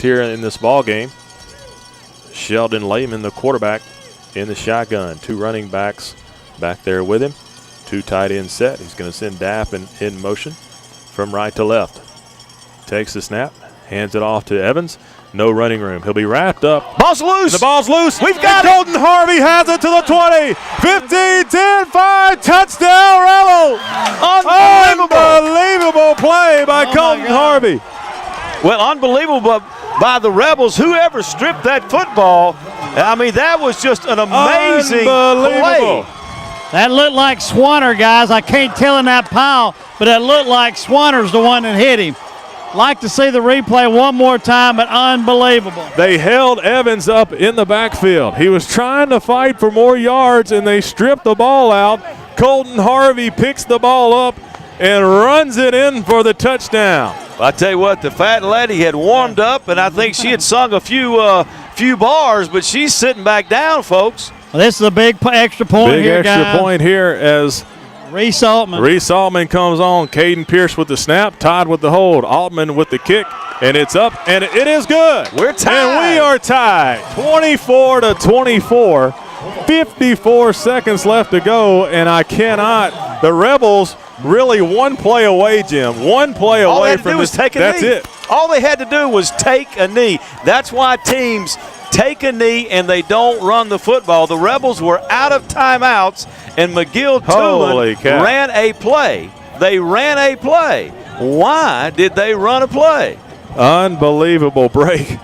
here in this ball game. Sheldon Lehman, the quarterback, in the shotgun. Two running backs back there with him. Two tight end set. He's going to send Daff in motion from right to left. Takes the snap, hands it off to Evans. No running room. He'll be wrapped up. Ball's loose. The ball's loose. We've got it. Colton Harvey has it to the 20. 15, 10, 5. Touchdown, Rebels. Unbelievable play by Colton Harvey. Well, unbelievable by the Rebels. Whoever stripped that football, I mean, that was just an amazing play. That looked like Swanner, guys. I can't tell in that pile, but it looked like Swanner's the one that hit him. Like to see the replay one more time, but unbelievable. They held Evans up in the backfield. He was trying to fight for more yards, and they stripped the ball out. Colton Harvey picks the ball up and runs it in for the touchdown. I tell you what, the fat lady had warmed up, and I think she had sung a few bars, but she's sitting back down, folks. Well, this is a big extra point here, guys. Big extra point here as Reese Altman comes on. Caden Pierce with the snap, Todd with the hold, Altman with the kick, and it's up, and it is good. We're tied. And we are tied, 24-24. 54 seconds left to go, and I cannot. The Rebels really one play away, Jim. One play away from this. That's it. All they had to do was take a knee. That's why teams take a knee and they don't run the football. The Rebels were out of timeouts, and McGill Toolen ran a play. They ran a play. Why did they run a play? Unbelievable break.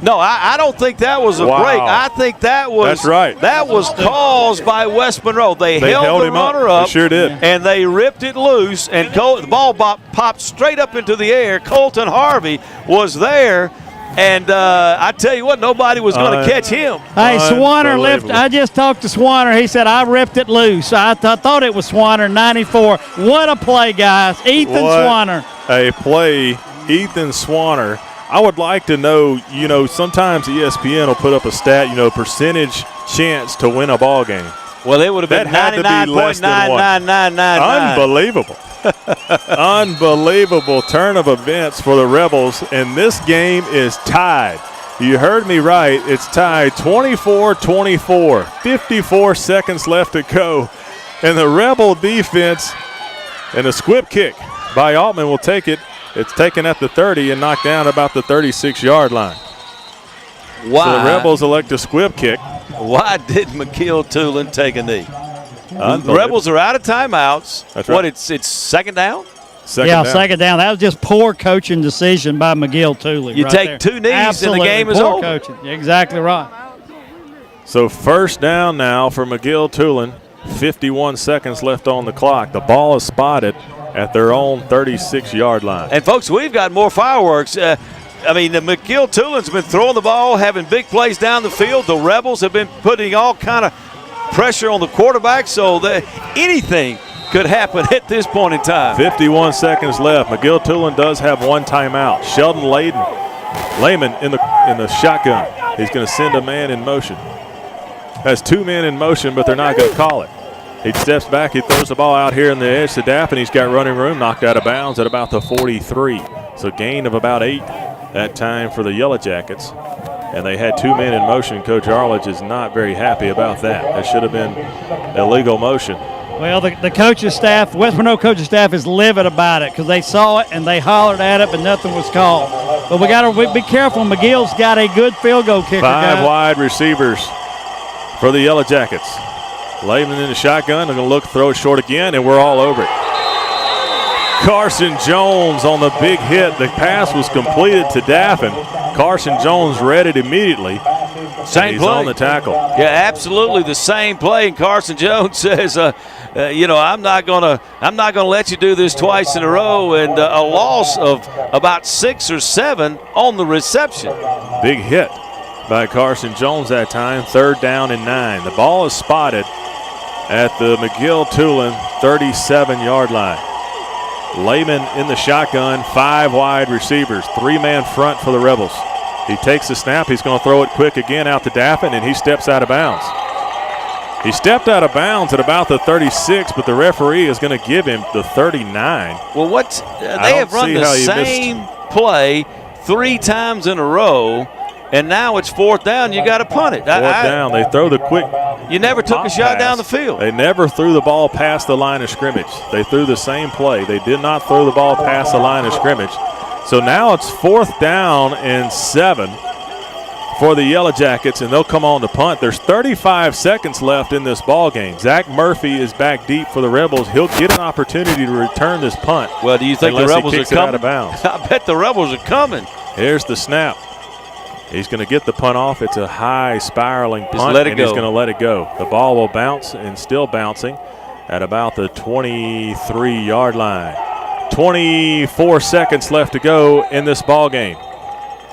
No, I don't think that was a break. I think that was That's right. That was caused by West Monroe. They held the runner up. They sure did. And they ripped it loose, and the ball popped straight up into the air. Colton Harvey was there, and I tell you what, nobody was going to catch him. Hey, Swanner lifted. I just talked to Swanner. He said, I ripped it loose. I thought it was Swanner, 94. What a play, guys. Swanner. A play, Ethan Swanner. I would like to know, sometimes ESPN will put up a stat, percentage chance to win a ball game. Well, it would have been 99.99999. Unbelievable. Unbelievable turn of events for the Rebels, and this game is tied. You heard me right. It's tied 24-24. 54 seconds left to go, and the Rebel defense and a squib kick by Altman will take it. It's taken at the 30 and knocked down about the 36-yard line. Why? So the Rebels elect a squib kick. Why did McGill Toolen take a knee? The Rebels are out of timeouts. That's right. What, it's second down? Second down. That was just poor coaching decision by McGill Toolen. You take two knees and the game is over. Coaching. Exactly right. So first down now for McGill Toolen. 51 seconds left on the clock. The ball is spotted at their own 36-yard line. And, folks, we've got more fireworks. McGill Toolen's been throwing the ball, having big plays down the field. The Rebels have been putting all kind of pressure on the quarterback, so that anything could happen at this point in time. 51 seconds left. McGill Toolen does have one timeout. Sheldon Lehman in the shotgun. He's going to send a man in motion. Has two men in motion, but they're not going to call it. He steps back. He throws the ball out here in the edge to Daff, and he's got running room, knocked out of bounds at about the 43. So gain of about 8 that time for the Yellow Jackets. And they had two men in motion. Coach Arledge is not very happy about that. That should have been illegal motion. Well, the coaching staff, West Monroe coaching staff is livid about it because they saw it and they hollered at it, but nothing was called. But we got to be careful. McGill's got a good field goal kicker. Five wide receivers for the Yellow Jackets. Lehman in the shotgun. They're going to look, throw it short again, and we're all over it. Carson Jones on the big hit. The pass was completed to Daffin. Carson Jones read it immediately. Same He's play. on the tackle. Yeah, absolutely the same play. And Carson Jones says, I'm not gonna let you do this twice in a row. And a loss of about 6 or 7 on the reception. Big hit by Carson Jones that time. 3rd down and 9. The ball is spotted at the McGill Toolen 37-yard line. Lehman in the shotgun, 5 wide receivers, 3-man front for the Rebels. He takes the snap. He's going to throw it quick again out to Daffin, and he steps out of bounds. He stepped out of bounds at about the 36, but the referee is going to give him the 39. Well, they have run the same play 3 times in a row, and now it's 4th down. You got to punt it. 4th down. They throw the quick. You never took a shot down the field. They never threw the ball past the line of scrimmage. They threw the same play. They did not throw the ball past the line of scrimmage. So now it's 4th down and 7 for the Yellow Jackets, and they'll come on to punt. There's 35 seconds left in this ball game. Zach Murphy is back deep for the Rebels. He'll get an opportunity to return this punt. Well, do you think the Rebels are coming? Out of bounds. I bet the Rebels are coming. Here's the snap. He's going to get the punt off. It's a high spiraling punt. Just let it go. He's going to let it go. The ball will bounce and still bouncing at about the 23-yard line. 24 seconds left to go in this ball game.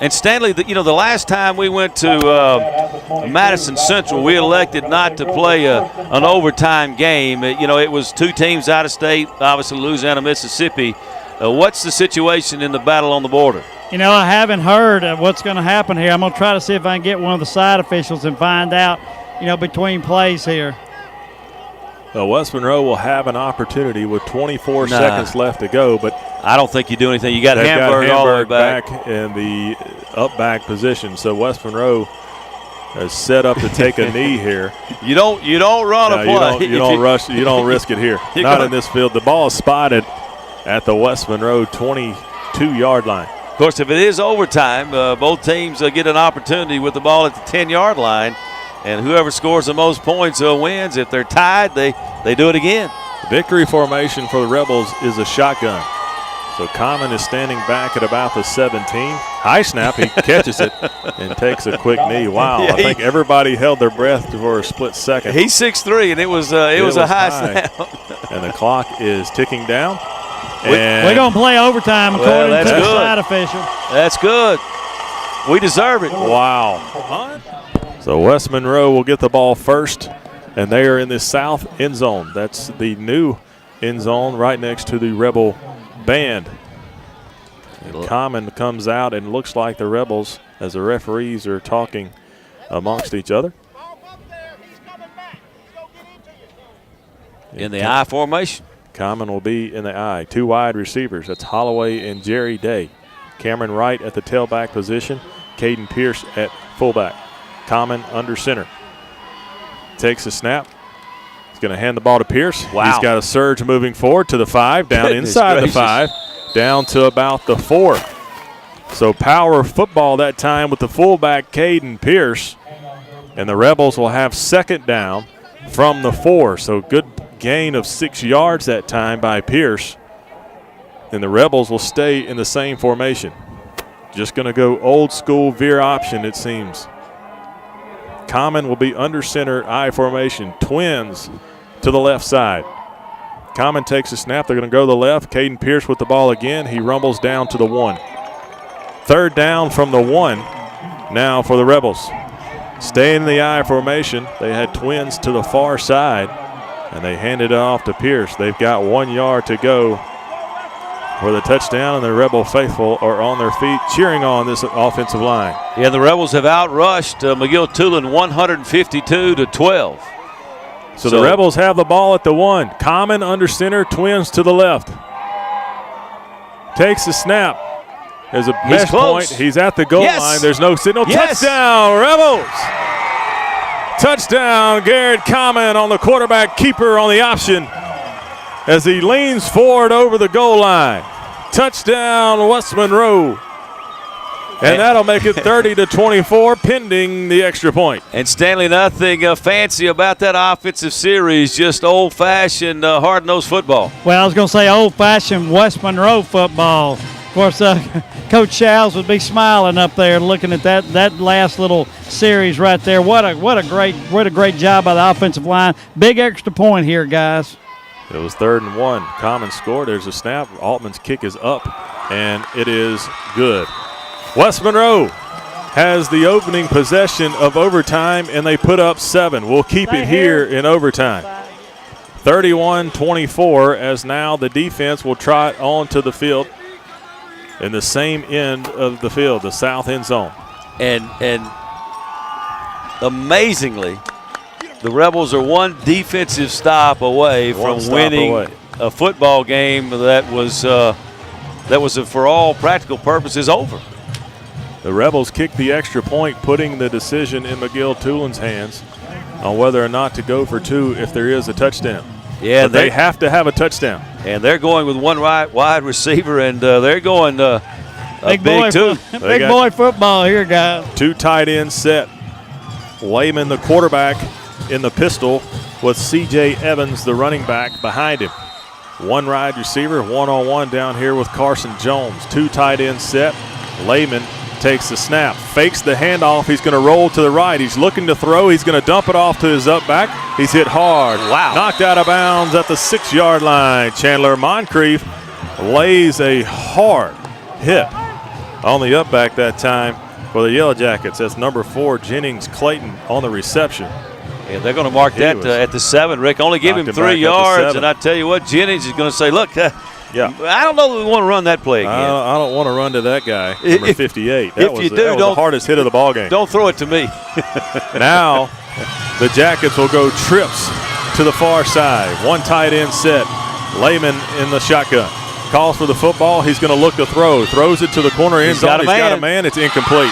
And Stanley, the last time we went to Madison Central, we elected not to play an overtime game. It was 2 teams out of state, obviously Louisiana, Mississippi. What's the situation in the battle on the border? I haven't heard of what's going to happen here. I'm going to try to see if I can get one of the side officials and find out, between plays here. Well, West Monroe will have an opportunity with 24 seconds left to go, but I don't think you do anything. You got Hamburg all the way back in the up back position. So West Monroe is set up to take a knee here. You don't run a play. You don't rush. You don't risk it here. Not in this field. The ball is spotted at the West Monroe 22-yard line. Of course, if it is overtime, both teams get an opportunity with the ball at the 10-yard line, and whoever scores the most points wins. If they're tied, they do it again. The victory formation for the Rebels is a shotgun. So Common is standing back at about the 17. High snap, he catches it and takes a quick knee. Wow, I think everybody held their breath for a split second. He's 6'3", and it was a high snap. And the clock is ticking down. We're going to play overtime according to the side official. That's good. We deserve it. Wow. So West Monroe will get the ball first, and they are in the south end zone. That's the new end zone right next to the Rebel band. And Common comes out and looks like the Rebels as the referees are talking amongst each other. In the I formation. Common will be in the I. 2 wide receivers. That's Holloway and Jerry Day. Cameron Wright at the tailback position. Caden Pierce at fullback. Common under center. Takes a snap. He's going to hand the ball to Pierce. Wow. He's got a surge moving forward to the 5, down inside the 5, down to about the 4. So power football that time with the fullback Caden Pierce. And the Rebels will have 2nd down from the 4. So good gain of 6 yards that time by Pierce. And the Rebels will stay in the same formation. Just going to go old school veer option, it seems. Common will be under center I formation. Twins to the left side. Common takes a snap. They're going to go to the left. Caden Pierce with the ball again. He rumbles down to the 1. 3rd down from the 1 now for the Rebels. Staying in the I formation. They had twins to the far side, and they handed it off to Pierce. They've got 1 yard to go for the touchdown, and the Rebel faithful are on their feet cheering on this offensive line. Yeah, the Rebels have outrushed McGill Toolen 152-12. So the Rebels have the ball at the 1. Common under center, Twins to the left. Takes the snap. There's a mesh point. He's at the goal line. There's no signal. Yes. Touchdown, Rebels! Touchdown, Garrett Common on the quarterback keeper on the option as he leans forward over the goal line. Touchdown, West Monroe. And that'll make it 30-24 pending the extra point. And Stanley, nothing fancy about that offensive series, just old-fashioned hard-nosed football. Well, I was going to say old-fashioned West Monroe football. Of course, Coach Showles would be smiling up there looking at that last little series right there. What a great job by the offensive line. Big extra point here, guys. It was 3rd and 1. Common scored. There's a snap. Altman's kick is up, and it is good. West Monroe has the opening possession of overtime, and they put up 7. We'll keep it here in overtime. 31-24 as now the defense will trot onto the field in the same end of the field, the south end zone. And amazingly, the Rebels are one defensive stop away from winning a football game that was for all practical purposes over. The Rebels kick the extra point, putting the decision in McGill Toolen's hands on whether or not to go for 2 if there is a touchdown. Yeah, but they have to have a touchdown. And they're going with one wide receiver, and they're going big too. Big boy football here, guys. 2 tight ends set. Lehman, the quarterback, in the pistol with C.J. Evans, the running back, behind him. 1 wide receiver, one-on-one down here with Carson Jones. 2 tight ends set. Lehman takes the snap, fakes the handoff. He's going to roll to the right. He's looking to throw. He's going to dump it off to his up back. He's hit hard. Wow. Knocked out of bounds at the 6-yard line. Chandler Moncrief lays a hard hit on the up back that time for the Yellow Jackets. That's number 4, Jennings Clayton, on the reception. Yeah, they're going to mark that at the 7, Rick. Only give him 3 yards, and I tell you what, Jennings is going to say, look, yeah, I don't know that we want to run that play again. I don't want to run to that guy, number 58. That was the hardest hit of the ball game. Don't throw it to me. Now the Jackets will go trips to the far side. 1 tight end set. Lehman in the shotgun. Calls for the football. He's going to look to throw. Throws it to the corner end zone. He's got a man. It's incomplete.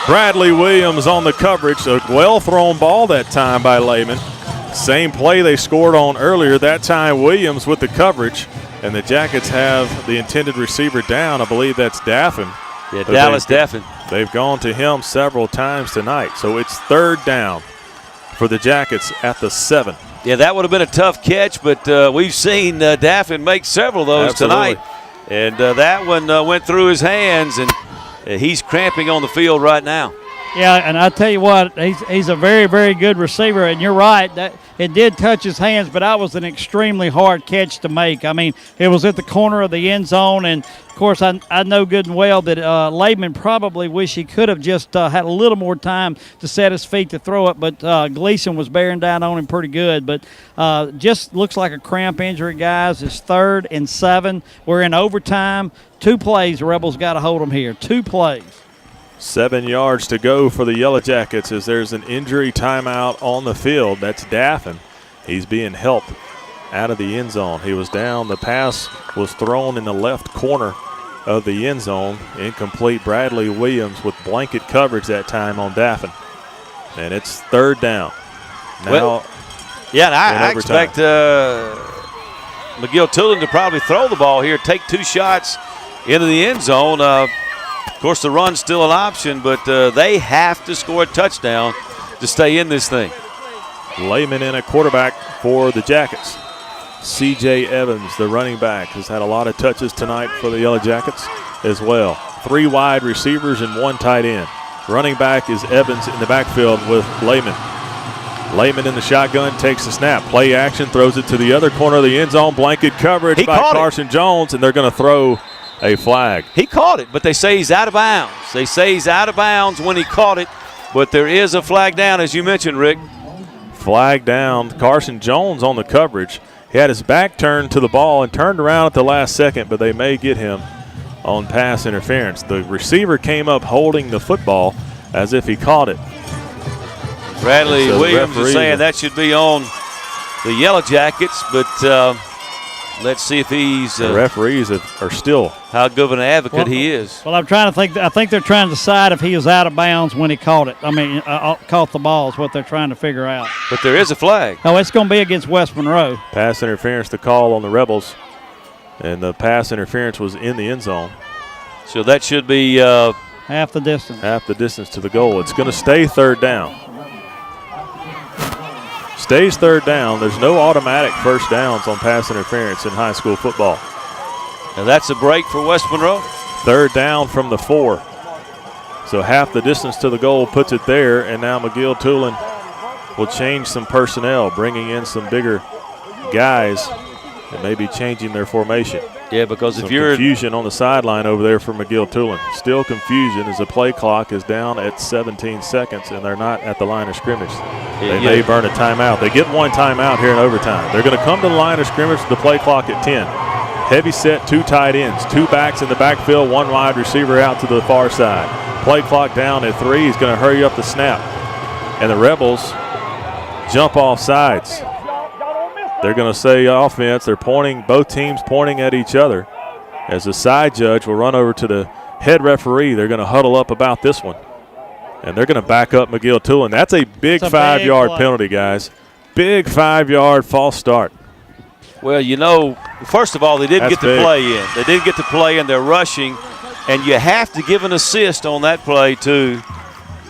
Bradley Williams on the coverage. A well-thrown ball that time by Lehman. Same play they scored on earlier. That time Williams with the coverage. And the Jackets have the intended receiver down. I believe that's Daffin. Yeah, Dallas Daffin. They've gone to him several times tonight. So it's 3rd down for the Jackets at the 7. Yeah, that would have been a tough catch, but we've seen Daffin make several of those tonight. And that one went through his hands, and he's cramping on the field right now. Yeah, and I tell you what, he's a very, very good receiver, and you're right. That it did touch his hands, but that was an extremely hard catch to make. I mean, it was at the corner of the end zone, and, of course, I know good and well that Lehman probably wish he could have just had a little more time to set his feet to throw it, but Gleason was bearing down on him pretty good. But just looks like a cramp injury, guys. It's 3rd and 7. We're in overtime. 2 plays. The Rebels got to hold them here. 2 plays. 7 yards to go for the Yellow Jackets as there's an injury timeout on the field. That's Daffin. He's being helped out of the end zone. He was down. The pass was thrown in the left corner of the end zone. Incomplete. Bradley Williams with blanket coverage that time on Daffin. And it's 3rd down. Now, and I expect McGill Toolen to probably throw the ball here, take 2 shots into the end zone. Of course, the run's still an option, but they have to score a touchdown to stay in this thing. Lehman in a quarterback for the Jackets. C.J. Evans, the running back, has had a lot of touches tonight for the Yellow Jackets as well. 3 wide receivers and 1 tight end. Running back is Evans in the backfield with Lehman. Lehman in the shotgun, takes the snap. Play action, throws it to the other corner of the end zone. Blanket coverage by Carson Jones, and they're going to throw a flag. He caught it, but they say he's out of bounds. They say he's out of bounds when he caught it, but there is a flag down, as you mentioned, Rick. Flag down. Carson Jones on the coverage. He had his back turned to the ball and turned around at the last second, but they may get him on pass interference. The receiver came up holding the football as if he caught it. Bradley Williams is saying that should be on the Yellow Jackets, but let's see if he's the referees are still how good of an advocate he is. Well, I'm trying to think. I think they're trying to decide if he was out of bounds when he caught it. I mean, caught the ball is what they're trying to figure out. But there is a flag. Oh, it's going to be against West Monroe. Pass interference to call on the Rebels, and the pass interference was in the end zone. So that should be half the distance. Half the distance to the goal. It's going to stay 3rd down. Stays 3rd down. There's no automatic first downs on pass interference in high school football. And that's a break for West Monroe. 3rd down from the 4. So half the distance to the goal puts it there, and now McGill Toolen will change some personnel, bringing in some bigger guys and maybe changing their formation. Yeah, because some if you're confusion on the sideline over there for McGill Toolen. Still confusion as the play clock is down at 17 seconds, and they're not at the line of scrimmage. They may burn a timeout. They get 1 timeout here in overtime. They're going to come to the line of scrimmage with the play clock at 10. Heavy set, 2 tight ends, 2 backs in the backfield, 1 wide receiver out to the far side. Play clock down at 3. He's going to hurry up the snap. And the Rebels jump off sides. They're going to say offense. They're pointing, both teams pointing at each other as the side judge will run over to the head referee. They're going to huddle up about this one. And they're going to back up McGill Toolen. That's a big 5-yard penalty, guys. Big 5-yard false start. Well, you know, first of all, they didn't get to play in. They didn't get to play in. They're rushing. And you have to give an assist on that play, too.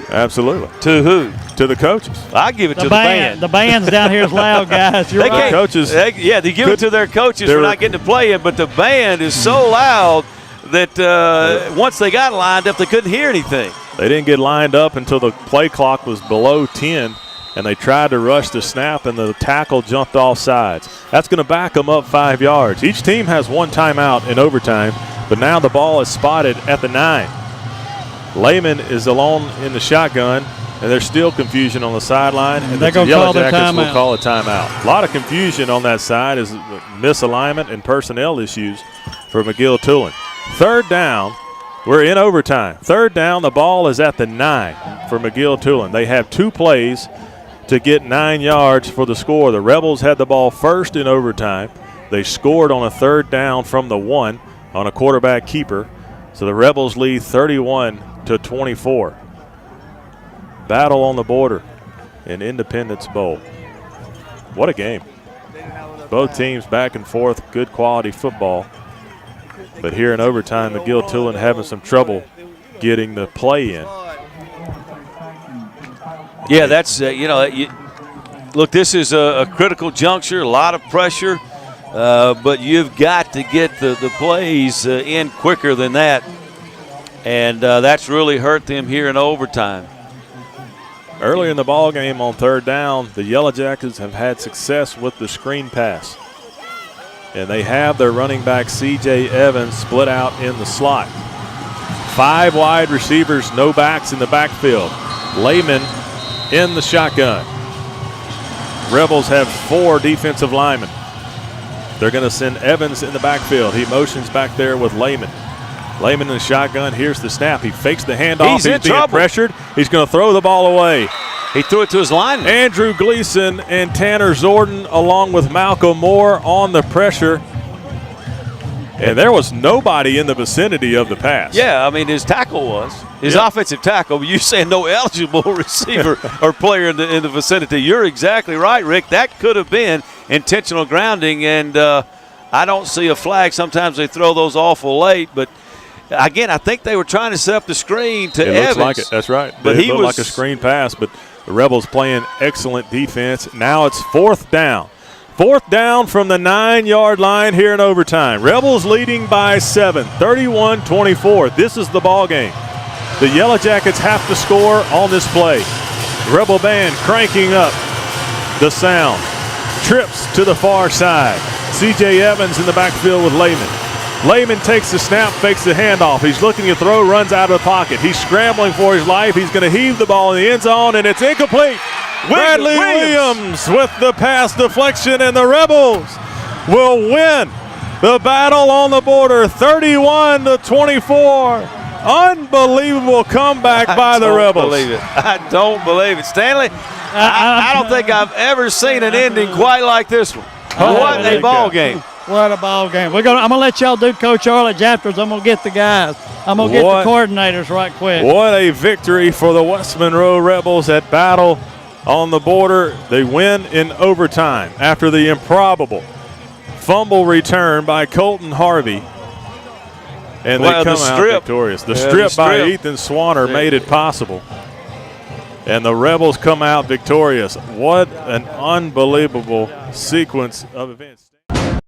Absolutely. To who? To the coaches. I give it to the band. The band's down here is loud, guys. You're right. Coaches. They give it to their coaches for not getting to play in, but the band is so loud that once they got lined up, they couldn't hear anything. They didn't get lined up until the play clock was below 10, and they tried to rush the snap, and the tackle jumped off sides. That's going to back them up 5 yards. Each team has one timeout in overtime, but now the ball is spotted at the 9. Lehman is alone in the shotgun, and there's still confusion on the sideline, and the Yellow Jackets will call a timeout. A lot of confusion on that side is misalignment and personnel issues for McGill Toolen. 3rd down. We're in overtime. 3rd down, the ball is at the 9 for McGill Toolen. They have 2 plays to get 9 yards for the score. The Rebels had the ball first in overtime. They scored on a 3rd down from the 1 on a quarterback keeper. So the Rebels lead 31-24. Battle on the border in Independence Bowl. What a game. Both teams back and forth, good quality football. But here in overtime, McGill Toolen having some trouble getting the play in. Yeah, that's, look, this is a critical juncture, a lot of pressure, but you've got to get the plays in quicker than that. And that's really hurt them here in overtime. Early in the ball game on 3rd down, the Yellow Jackets have had success with the screen pass. And they have their running back, C.J. Evans, split out in the slot. 5 wide receivers, no backs in the backfield. Lehman in the shotgun. Rebels have 4 defensive linemen. They're going to send Evans in the backfield. He motions back there with Lehman. Lehman in the shotgun. Here's the snap. He fakes the handoff. He's being pressured. He's going to throw the ball away. He threw it to his lineman. Andrew Gleason and Tanner Zorden, along with Malcolm Moore, on the pressure. And there was nobody in the vicinity of the pass. Yeah, I mean, his tackle was. His offensive tackle. You saying no eligible receiver or player in the vicinity. You're exactly right, Rick. That could have been intentional grounding, and I don't see a flag. Sometimes they throw those awful late, but again, I think they were trying to set up the screen to Evans. Looks like it. That's right. But it looked like a screen pass, but the Rebels playing excellent defense. Now it's 4th down. 4th down from the 9-yard line here in overtime. Rebels leading by 7, 31-24. This is the ball game. The Yellow Jackets have to score on this play. Rebel band cranking up the sound. Trips to the far side. C.J. Evans in the backfield with Lehman. Lehman takes the snap, fakes the handoff. He's looking to throw, runs out of the pocket. He's scrambling for his life. He's going to heave the ball in the end zone, and it's incomplete. Bradley Williams with the pass deflection, and the Rebels will win the battle on the border, 31-24. Unbelievable comeback by the Rebels. I don't believe it. Stanley, I don't think I've ever seen an ending quite like this one. What a ball game. What a ball game. I'm going to let y'all do Coach Arledge afterwards. I'm going to get the guys. I'm going to get the coordinators right quick. What a victory for the West Monroe Rebels at Battle on the Border. They win in overtime after the improbable fumble return by Colton Harvey. And they come out victorious. The strip by Ethan Swanner made it possible. And the Rebels come out victorious. What an unbelievable sequence of events.